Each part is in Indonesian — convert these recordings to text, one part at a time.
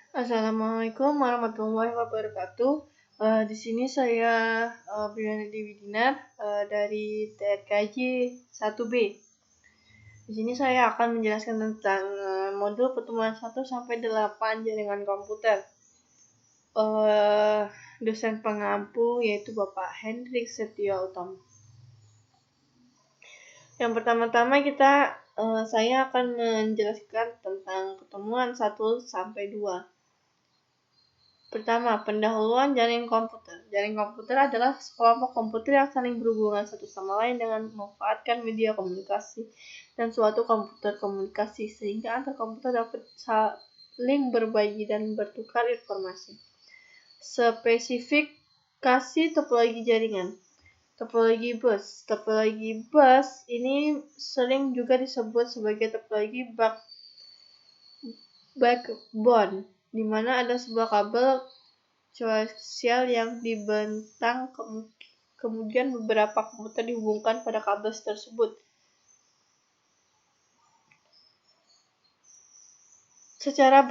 Assalamualaikum warahmatullahi wabarakatuh. Di sini saya Briani Dinar dari TRKJ 1B. Di sini saya akan menjelaskan tentang modul pertemuan 1 sampai 8 jaringan komputer. Dosen pengampu yaitu Bapak Hendrik Setio Utomo. Yang pertama-tama saya akan menjelaskan tentang pertemuan 1 sampai 2. Pertama, pendahuluan jaring komputer. Jaring komputer adalah sekelompok komputer yang saling berhubungan satu sama lain dengan memanfaatkan media komunikasi dan suatu komputer komunikasi sehingga antar komputer dapat saling berbagi dan bertukar informasi. Spesifikasi topologi jaringan. Topologi bus. Topologi bus ini sering juga disebut sebagai topologi backbone, di mana ada sebuah kabel koaksial yang dibentang, kemudian beberapa komputer dihubungkan pada kabel tersebut. Secara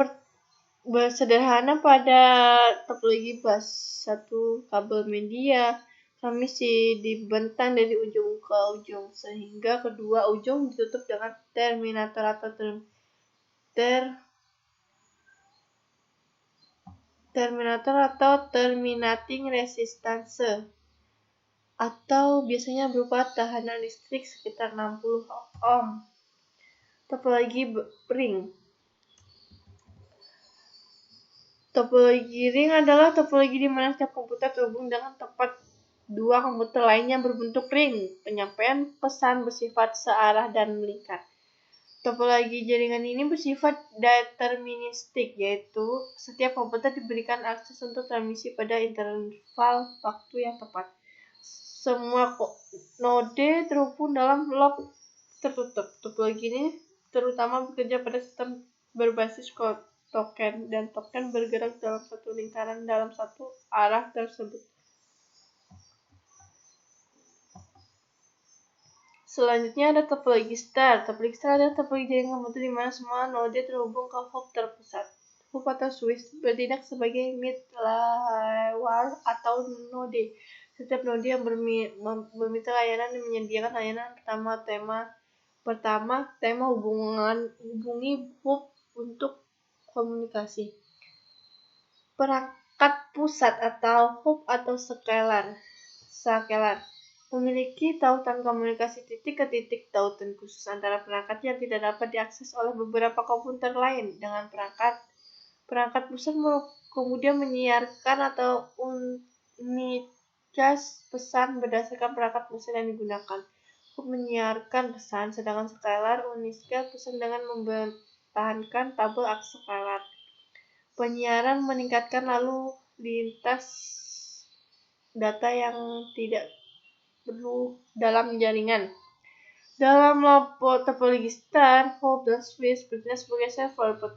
bersederhana pada topologi bus, satu kabel media transmisi dibentang dari ujung ke ujung, sehingga kedua ujung ditutup dengan terminator atau terminating resistance, atau biasanya berupa tahanan listrik sekitar 60 ohm. Topologi ring. Topologi ring adalah topologi di mana setiap komputer terhubung dengan tepat dua komputer lainnya berbentuk ring. Penyampaian pesan bersifat searah dan melingkar. Topologi jaringan ini bersifat deterministik, yaitu setiap komputer diberikan akses untuk transmisi pada interval waktu yang tepat. Semua node terhubung dalam loop tertutup. Topologi ini terutama bekerja pada sistem berbasis token, dan token bergerak dalam satu lingkaran dalam satu arah tersebut. Selanjutnya ada topologi star. Topologi star adalah topologi jaringan komputer di mana semua node terhubung ke hub terpusat. Hub atau switch bertindak sebagai middleware atau node. Setiap node yang bermitra layanan menyediakan layanan tema hubungi hub untuk komunikasi. Perangkat pusat atau hub atau scalar memiliki tautan komunikasi titik ke titik, tautan khusus antara perangkat yang tidak dapat diakses oleh beberapa komputer lain. Dengan perangkat pusat kemudian menyiarkan atau unicast pesan berdasarkan perangkat pusat yang digunakan. Hub menyiarkan pesan, sedangkan scalar unicast pesan dengan mempertahankan tabel akse scalar. Penyiaran meningkatkan lalu lintas data yang tidak perlu dalam jaringan. Dalam topologi star, hub dan switch bertindak sebagai server.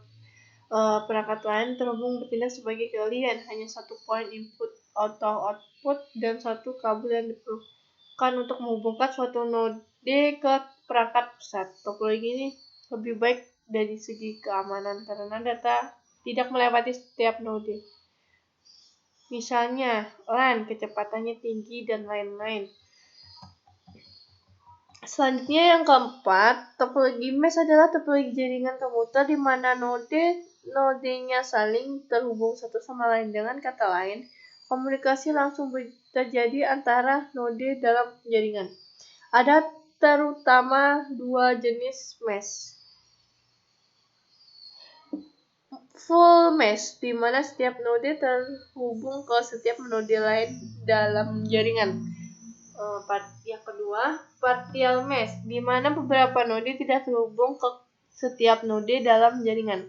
Perangkat lain terhubung bertindak sebagai kalian. Hanya satu poin input atau output dan satu kabel yang diperlukan untuk menghubungkan suatu node ke perangkat pusat. Topologi ini lebih baik dari segi keamanan karena data tidak melewati setiap node. Misalnya LAN, kecepatannya tinggi dan lain-lain. Selanjutnya yang keempat, topologi mesh adalah topologi jaringan komputer di mana nodenya saling terhubung satu sama lain. Dengan kata lain, komunikasi langsung terjadi antara node dalam jaringan. Ada terutama dua jenis mesh. Full mesh, di mana setiap node terhubung ke setiap node lain dalam jaringan. Yang kedua, partial mesh, di mana beberapa node tidak terhubung ke setiap node dalam jaringan.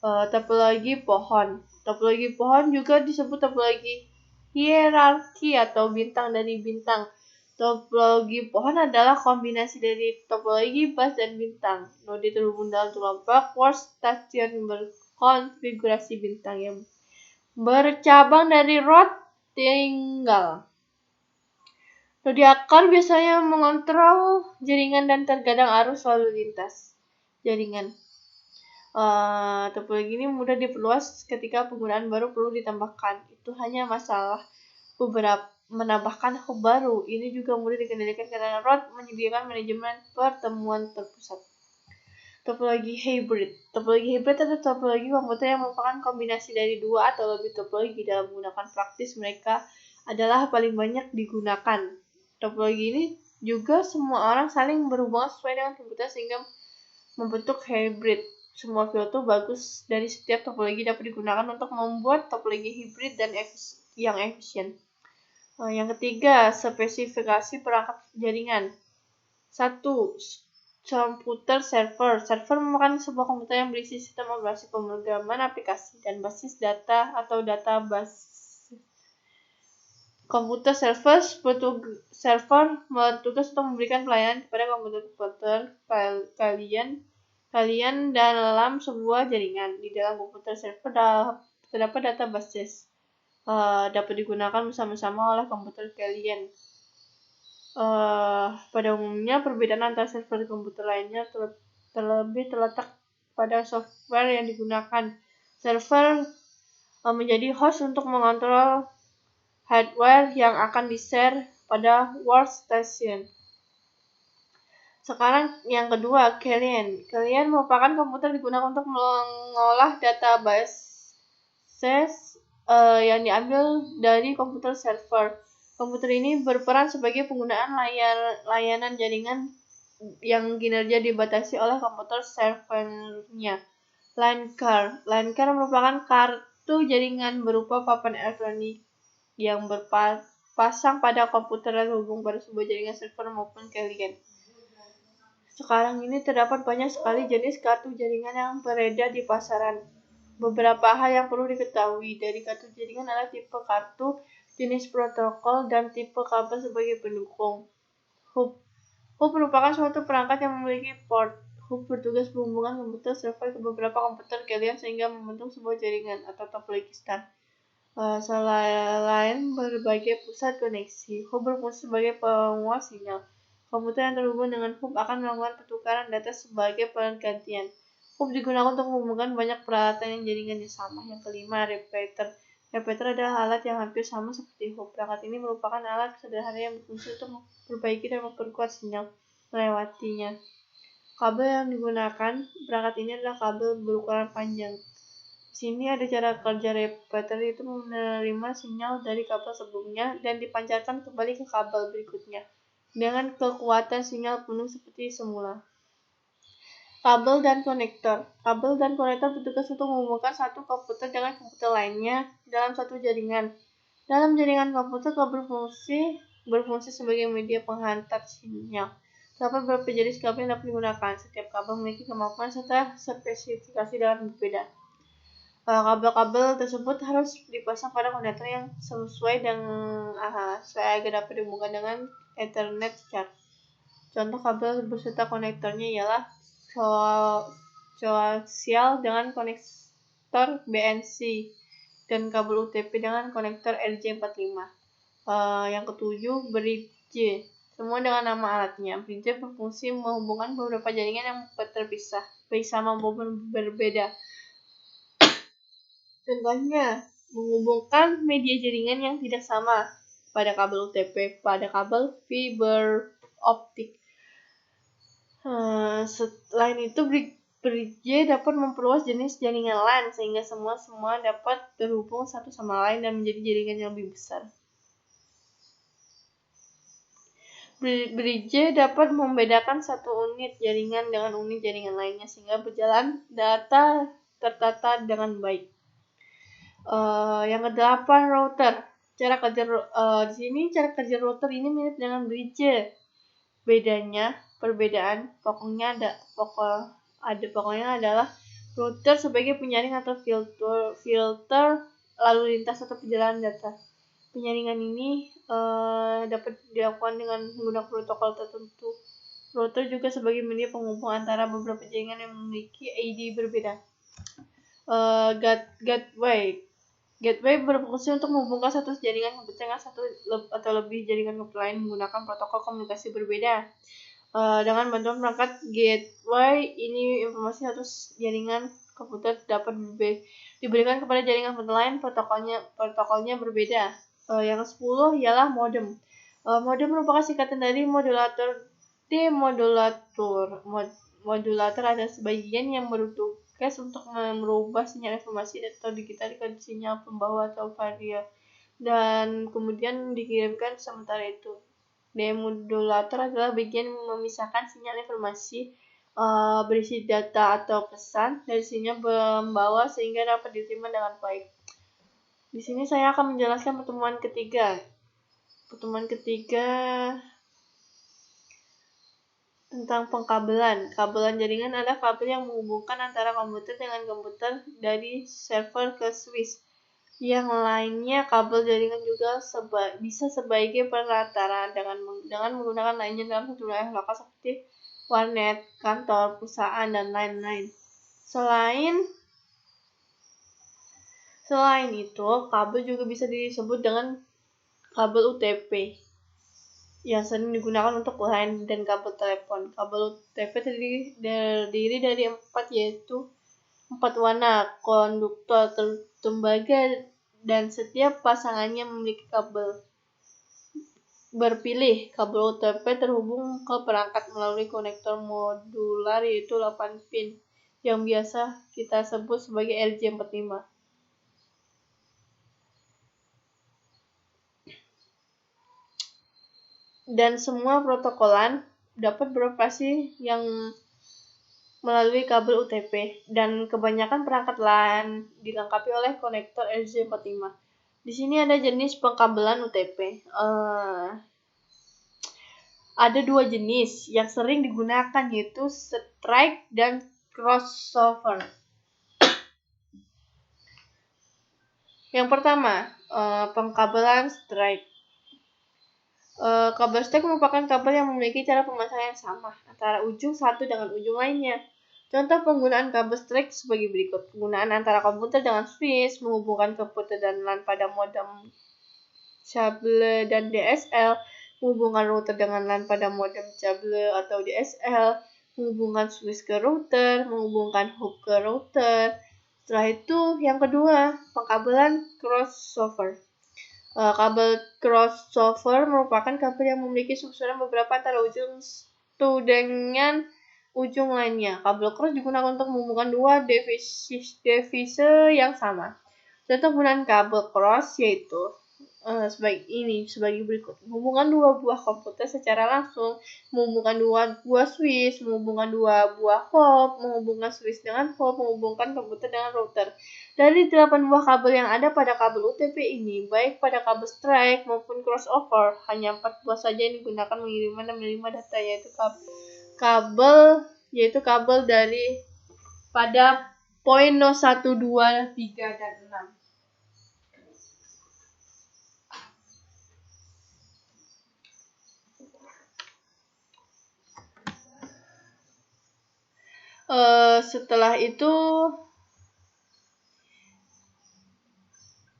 Topologi pohon. Topologi pohon juga disebut topologi hierarki atau bintang dari bintang. Topologi pohon adalah kombinasi dari topologi bus dan bintang. Node terhubung dalam kelompok workstation berkonfigurasi bintang yang bercabang dari rod tunggal. Node akar biasanya mengontrol jaringan dan terkadang arus lalu lintas jaringan. Topologi ini mudah diperluas ketika penggunaan baru perlu ditambahkan. Itu hanya masalah menambahkan hub baru. Ini juga mudah dikendalikan karena ROT menyediakan manajemen pertemuan terpusat. Topologi hybrid. Topologi hybrid adalah topologi komputer yang merupakan kombinasi dari dua atau lebih topologi. Dalam menggunakan praktis, mereka adalah paling banyak digunakan. Topologi ini juga semua orang saling berhubungan sesuai dengan komputer sehingga membentuk hybrid. Semua fitur bagus dari setiap topologi dapat digunakan untuk membuat topologi hybrid dan yang efisien. Yang ketiga, spesifikasi perangkat jaringan. 1. Komputer server. Server merupakan sebuah komputer yang berisi sistem operasi, pemrograman aplikasi, dan basis data atau database. Komputer server bertugas untuk memberikan pelayanan kepada komputer kalian dalam sebuah jaringan. Di dalam komputer server terdapat databases dapat digunakan bersama-sama oleh komputer kalian. Pada umumnya perbedaan antara server dan komputer lainnya terlebih terletak pada software yang digunakan. Server menjadi host untuk mengontrol hardware yang akan di-share pada workstation. Sekarang yang kedua, Kalian. Kalian merupakan komputer digunakan untuk mengolah databases yang diambil dari komputer server. Komputer ini berperan sebagai penggunaan layanan jaringan yang kinerja dibatasi oleh komputer servernya. Line card. Line card merupakan kartu jaringan berupa papan elektronik yang berpasang pada komputer dan terhubung pada sebuah jaringan server maupun klien. Sekarang ini terdapat banyak sekali jenis kartu jaringan yang beredar di pasaran. Beberapa hal yang perlu diketahui dari kartu jaringan adalah tipe kartu, jenis protokol, dan tipe kabel sebagai pendukung. Hub. Hub merupakan suatu perangkat yang memiliki port. Hub bertugas menghubungkan komputer server ke beberapa komputer kalian sehingga membentuk sebuah jaringan atau topologi star. Selain berbagai pusat koneksi, hub berfungsi sebagai penguas sinyal. Komputer yang terhubung dengan hub akan melakukan pertukaran data sebagai pergantian. Hub digunakan untuk menghubungkan banyak peralatan yang jaringannya sama. Yang kelima, repeater. Repeater adalah alat yang hampir sama seperti hub. Perangkat ini merupakan alat sederhana yang berfungsi untuk memperbaiki dan memperkuat sinyal melewatinya. Kabel yang digunakan perangkat ini adalah kabel berukuran panjang. Di sini ada cara kerja repeater, itu menerima sinyal dari kabel sebelumnya dan dipancarkan kembali ke kabel berikutnya dengan kekuatan sinyal penuh seperti semula. Kabel dan konektor. Kabel dan konektor bertugas untuk menghubungkan satu komputer dengan komputer lainnya dalam satu jaringan. Dalam jaringan komputer, kabel berfungsi sebagai media penghantar sinyal. Terdapat beberapa jenis kabel yang dapat digunakan. Setiap kabel memiliki kemampuan serta spesifikasi yang berbeda. Kabel-kabel tersebut harus dipasang pada konektor yang sesuai agar dapat dihubungkan dengan Ethernet card. Contoh kabel beserta konektornya ialah koaksial dengan konektor BNC dan kabel UTP dengan konektor RJ45. Yang ketujuh, bridge. Semua dengan nama alatnya. Bridge berfungsi menghubungkan beberapa jaringan yang terpisah, baik sama maupun berbeda. Contohnya, menghubungkan media jaringan yang tidak sama pada kabel UTP pada kabel fiber optik. Selain itu, bridge dapat memperluas jenis jaringan LAN sehingga semua dapat terhubung satu sama lain dan menjadi jaringan yang lebih besar. Bridge dapat membedakan satu unit jaringan dengan unit jaringan lainnya sehingga berjalan data tertata dengan baik. Yang kedelapan, router. Di sini cara kerja router ini mirip dengan bridge. Perbedaan pokoknya adalah router sebagai penyaring atau filter lalu lintas atau perjalanan data. Penyaringan ini dapat dilakukan dengan menggunakan protokol tertentu. Router juga sebagai media penghubung antara beberapa jaringan yang memiliki ID berbeda. Gateway berfungsi untuk menghubungkan satu jaringan komputer dengan satu atau lebih jaringan komputer lain menggunakan protokol komunikasi berbeda. Dengan bantuan perangkat gateway ini, informasi satu jaringan komputer dapat diberikan kepada jaringan lain, protokolnya berbeda. Yang ke-10 ialah modem. Modem merupakan singkatan dari modulator demodulator. Modulator ada sebagian yang bertugas untuk merubah sinyal informasi atau digital ke sinyal pembawa atau varia, dan kemudian dikirimkan. Sementara itu, demodulator adalah bagian memisahkan sinyal informasi berisi data atau pesan dari sinyal pembawa sehingga dapat diterima dengan baik. Di sini saya akan menjelaskan pertemuan ketiga. Pertemuan ketiga tentang pengkabelan. Kabelan jaringan adalah kabel yang menghubungkan antara komputer dengan komputer dari server ke switch. Yang lainnya, kabel jaringan juga bisa sebagai perantara dengan menggunakan lainnya dalam satu wilayah lokal seperti warnet, kantor, perusahaan, dan lain-lain. Selain itu, kabel juga bisa disebut dengan kabel UTP yang sering digunakan untuk line dan kabel telepon. Kabel UTP terdiri dari 4, yaitu 4 warna konduktor tembaga, dan setiap pasangannya memiliki kabel berpilih. Kabel UTP terhubung ke perangkat melalui konektor modular, yaitu 8 pin, yang biasa kita sebut sebagai RJ45. Dan semua protokolan dapat beroperasi yang melalui kabel UTP, dan kebanyakan perangkat LAN dilengkapi oleh konektor RJ45. Di sini ada jenis pengkabelan UTP. Ada 2 jenis yang sering digunakan, yaitu strike dan crossover. Yang pertama, pengkabelan strike. Kabel strike merupakan kabel yang memiliki cara pemasangan yang sama antara ujung satu dengan ujung lainnya. Contoh penggunaan kabel strike sebagai berikut. Penggunaan antara komputer dengan switch, menghubungkan komputer dan LAN pada modem cable dan DSL, menghubungkan router dengan LAN pada modem cable atau DSL, menghubungkan switch ke router, menghubungkan hub ke router. Setelah itu, yang kedua, pengkabelan crossover. Kabel crossover merupakan kabel yang memiliki susunan beberapa antara ujung satu dengan ujung lainnya. Kabel cross digunakan untuk menghubungkan 2 devise yang sama. Contoh penggunaan kabel cross yaitu sebagai berikut: menghubungkan 2 buah komputer secara langsung, menghubungkan 2 buah switch, menghubungkan 2 buah hub, menghubungkan switch dengan hub, menghubungkan komputer dengan router. Dari 8 buah kabel yang ada pada kabel UTP ini, baik pada kabel strike maupun crossover, hanya 4 buah saja yang digunakan mengirim dan menerima data, yaitu kabel dari pada poin 0, 1, 2, 3, dan 6. Setelah itu,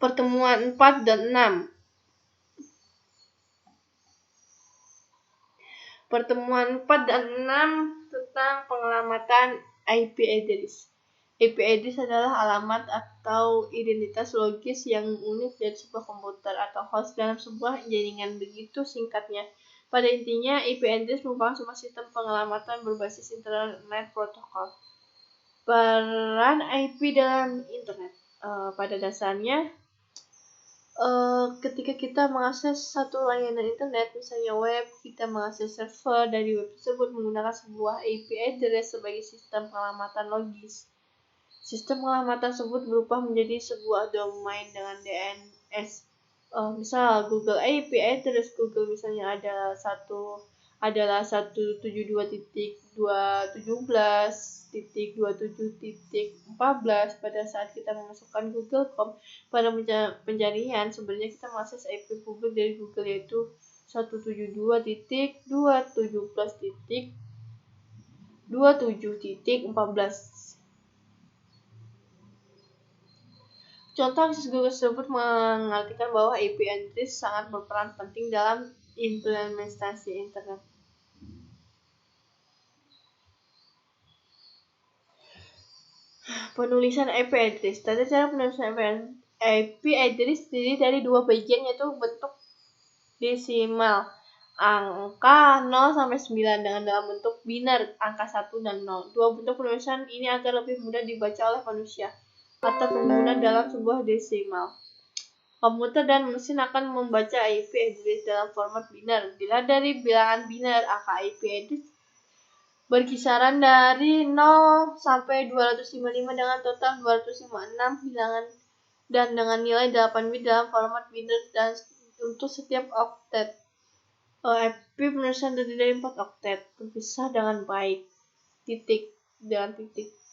pertemuan 4 dan 6. Pertemuan 4 dan 6 tentang pengelamatan IP address. IP address adalah alamat atau identitas logis yang unik dari sebuah komputer atau host dalam sebuah jaringan. Begitu singkatnya. Pada intinya, IP address merupakan sebuah sistem pengelamatan berbasis Internet Protocol. Peran IP dalam Internet. Pada dasarnya, ketika kita mengakses satu layanan internet, misalnya web, kita mengakses server dari web tersebut menggunakan sebuah IP address sebagai sistem pengelamatan logis. Sistem pengelamatan tersebut berubah menjadi sebuah domain dengan DNS. Misal Google IP address Google misalnya adalah 172.217.14. Pada saat kita memasukkan Google.com pada pencarian, sebenarnya kita mengakses IP publik dari Google, yaitu 172.217.14. Contoh akses Google tersebut mengartikan bahwa IP address sangat berperan penting dalam implementasi internet. Penulisan IP address. Tata cara penulisan IP address terdiri dari dua bagian, yaitu bentuk desimal angka 0 sampai 9 dengan dalam bentuk biner angka 1 dan 0. Dua bentuk penulisan ini agar lebih mudah dibaca oleh manusia atau pengguna dalam sebuah desimal. Komputer dan mesin akan membaca IP address dalam format biner. Dilihat dari bilangan biner, angka IP address berkisaran dari 0 sampai 255 dengan total 256 bilangan dan dengan nilai 8 bit dalam format biner dan untuk setiap oktet. IP penulisan terdiri dari 4 oktet terpisah dengan baik titik,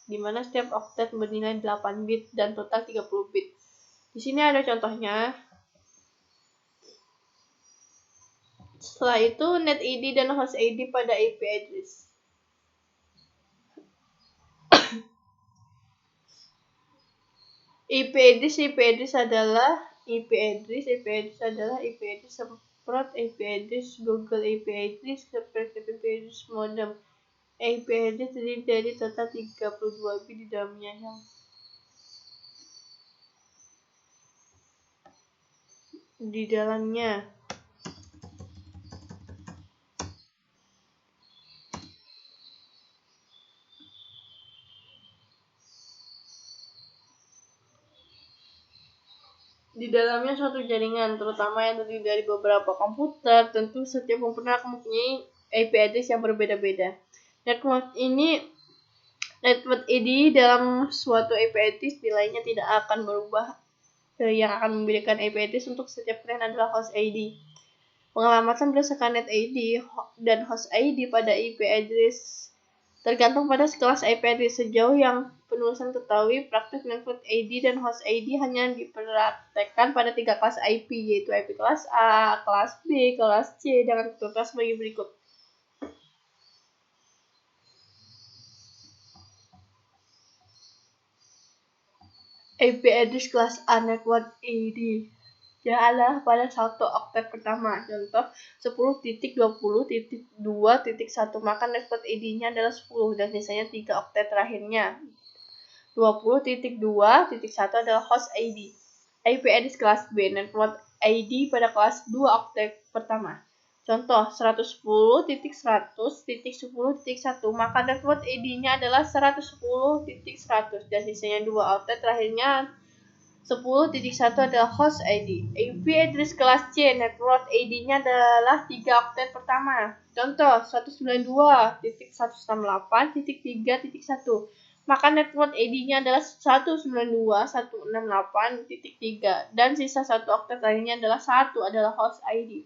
di mana setiap oktet bernilai 8 bit dan total 30 bit. Di sini ada contohnya. Setelah itu net ID dan host ID pada IP address. IP address adalah IP address semprot, IP address Google, IP address seperti IP address modem. IP address terdiri dari total 32 bit di dalamnya yang di dalamnya. Di dalamnya suatu jaringan, terutama yang terdiri dari beberapa komputer. Tentu setiap komputer akan mempunyai IP address yang berbeda-beda. Network ID dalam suatu IP address nilainya tidak akan berubah. Yang akan membedakan IP address untuk setiap klien adalah host ID. Pengelamatan berdasarkan net ID dan host ID pada IP address tergantung pada kelas IP address. Sejauh yang penulisan ketahui, praktik network ID dan host ID hanya dipraktekkan pada 3 kelas IP, yaitu IP kelas A, kelas B, kelas C, dengan kelas sebagai berikut. IP address kelas A network ID adalah pada satu oktet pertama, contoh 10.20.2.1, maka network ID-nya adalah 10 dan sisanya 3 oktet terakhirnya. 20.2.1 adalah host ID. IP address kelas B network ID pada kelas 2 oktet pertama. Contoh 110.100.10.1, maka network ID-nya adalah 110.100 dan sisanya 2 oktet terakhirnya 10.1 adalah host ID. IP address kelas C network ID-nya adalah 3 oktet pertama. Contoh 192.168.3.1, maka network ID-nya adalah 192.168.3 dan sisa 1 oktet lainnya adalah 1 adalah host ID.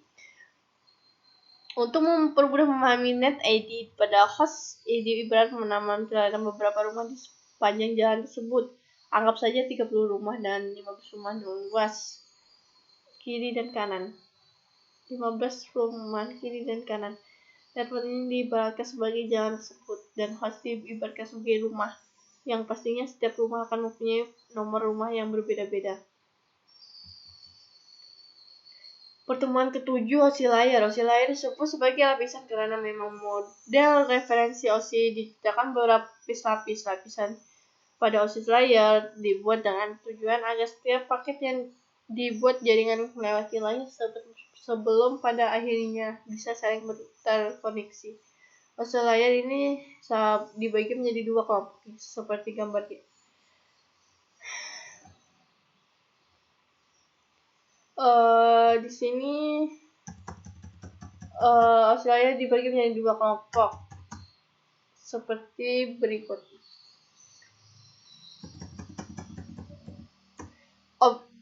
Untuk mempermudah memahami net ID pada host ID, ibarat menanam beberapa rumah di sepanjang jalan tersebut. Anggap saja 30 rumah dan 15 rumah luas kiri dan kanan. 15 rumah kiri dan kanan. Network ini diibaratkan sebagai jalan tersebut dan host diibaratkan sebagai rumah, yang pastinya setiap rumah akan mempunyai nomor rumah yang berbeda-beda. Pertemuan ketujuh, OSI layar. OSI layar disebut sebagai lapisan karena memang model referensi OSI diciptakan berlapis-lapis. Lapisan pada OSI layar dibuat dengan tujuan agar setiap paket yang dibuat jaringan melewati layar sebelum pada akhirnya bisa saling terkoneksi. OSI layar ini dibagi menjadi 2 kelompok seperti gambar di sini. OSI layar dibagi menjadi 2 kelompok seperti berikut.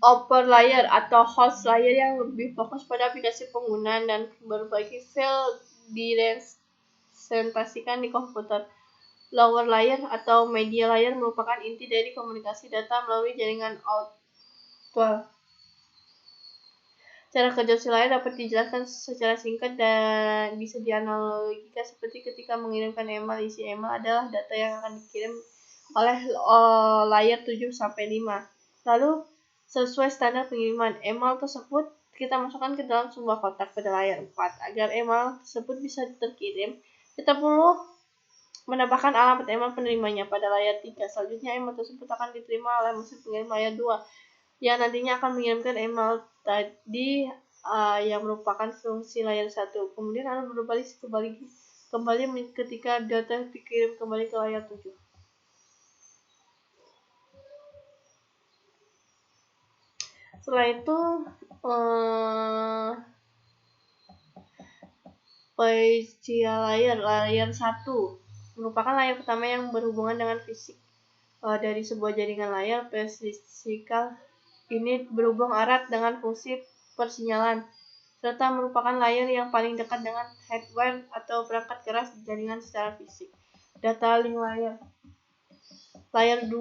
Upper layer atau host layer yang lebih fokus pada aplikasi penggunaan dan berbagi file direpresentasikan di komputer. Lower layer atau media layer merupakan inti dari komunikasi data melalui jaringan outward. Cara kerja OSI layar dapat dijelaskan secara singkat dan bisa dianalogikan seperti ketika mengirimkan email. Isi email adalah data yang akan dikirim oleh layer 7 sampai 5. Lalu sesuai standar pengiriman email tersebut, kita masukkan ke dalam sebuah kotak pada layar 4. Agar email tersebut bisa terkirim, kita perlu menambahkan alamat email penerimanya pada layar 3. Selanjutnya email tersebut akan diterima oleh mesin pengirim layar 2 yang nantinya akan mengirimkan email tadi yang merupakan fungsi layar 1. Kemudian akan berbalik kembali ketika data dikirim kembali ke layar 7. Setelah itu layar 1 merupakan layar pertama yang berhubungan dengan fisik dari sebuah jaringan layar. Fisikal ini berhubung erat dengan fungsi persinyalan serta merupakan layar yang paling dekat dengan hardware atau perangkat keras jaringan secara fisik. Data link layar 2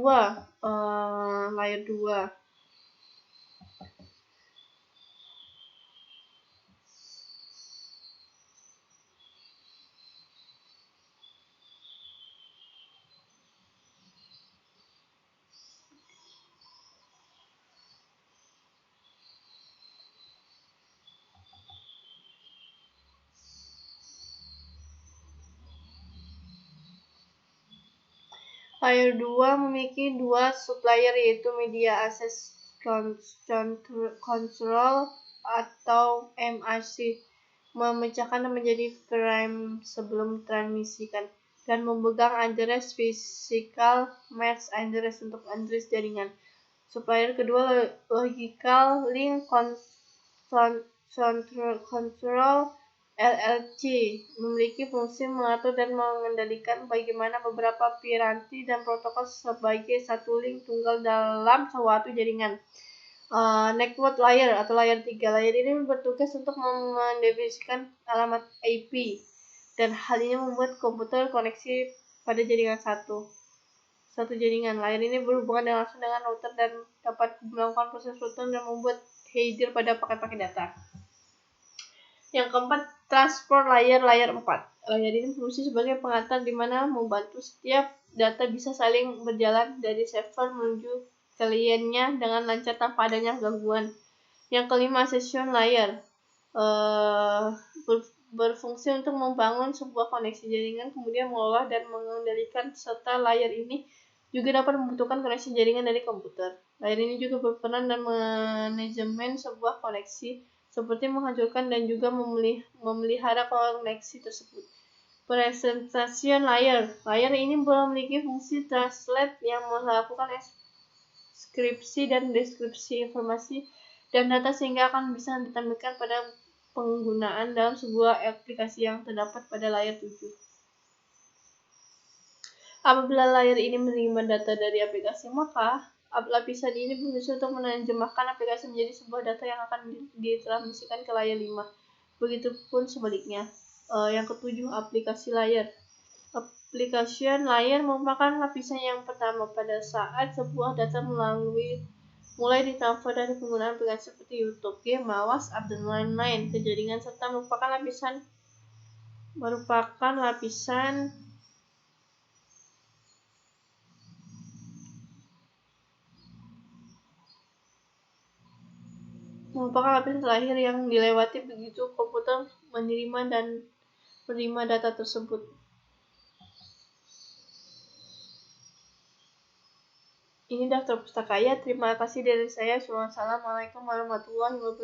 Layer 2 memiliki dua sublayer, yaitu Media Access Control atau MAC, memecahkan menjadi frame sebelum transmisikan, dan memegang address physical match address untuk address jaringan. Sublayer kedua Logical Link Control LLC memiliki fungsi mengatur dan mengendalikan bagaimana beberapa piranti dan protokol sebagai satu link tunggal dalam suatu jaringan. Network layer atau layar 3. Layar ini bertugas untuk mendefinisikan alamat IP, dan hal ini membuat komputer koneksi pada jaringan satu jaringan. Layar ini berhubungan langsung dengan router dan dapat melakukan proses router dan membuat header pada paket-paket data. Yang keempat, transport layer 4. Layar ini berfungsi sebagai pengantar di mana membantu setiap data bisa saling berjalan dari server menuju kliennya dengan lancar tanpa adanya gangguan. Yang kelima, session layer berfungsi untuk membangun sebuah koneksi jaringan, kemudian mengolah dan mengendalikan, serta layar ini juga dapat membutuhkan koneksi jaringan dari komputer. Layar ini juga berperan dalam manajemen sebuah koneksi, seperti menghancurkan dan juga memelihara koneksi tersebut. Presentation layer. Layar ini memiliki fungsi translate yang melakukan deskripsi dan deskripsi informasi dan data sehingga akan bisa ditampilkan pada penggunaan dalam sebuah aplikasi yang terdapat pada layar 7. Apabila layar ini menerima data dari aplikasi, maka lapisan ini berfungsi untuk menerjemahkan aplikasi menjadi sebuah data yang akan ditransmisikan ke layar 5. Begitupun sebaliknya. Yang ketujuh, aplikasi layar. Application layer merupakan lapisan yang pertama pada saat sebuah data mulai ditransfer dari penggunaan aplikasi seperti YouTube, game, WhatsApp, dan lain-lain ke jaringan, serta merupakan lapisan terakhir yang dilewati begitu komputer menerima data tersebut. Ini daftar pustaka ya. Terima kasih dari saya. Assalamualaikum warahmatullahi wabarakatuh.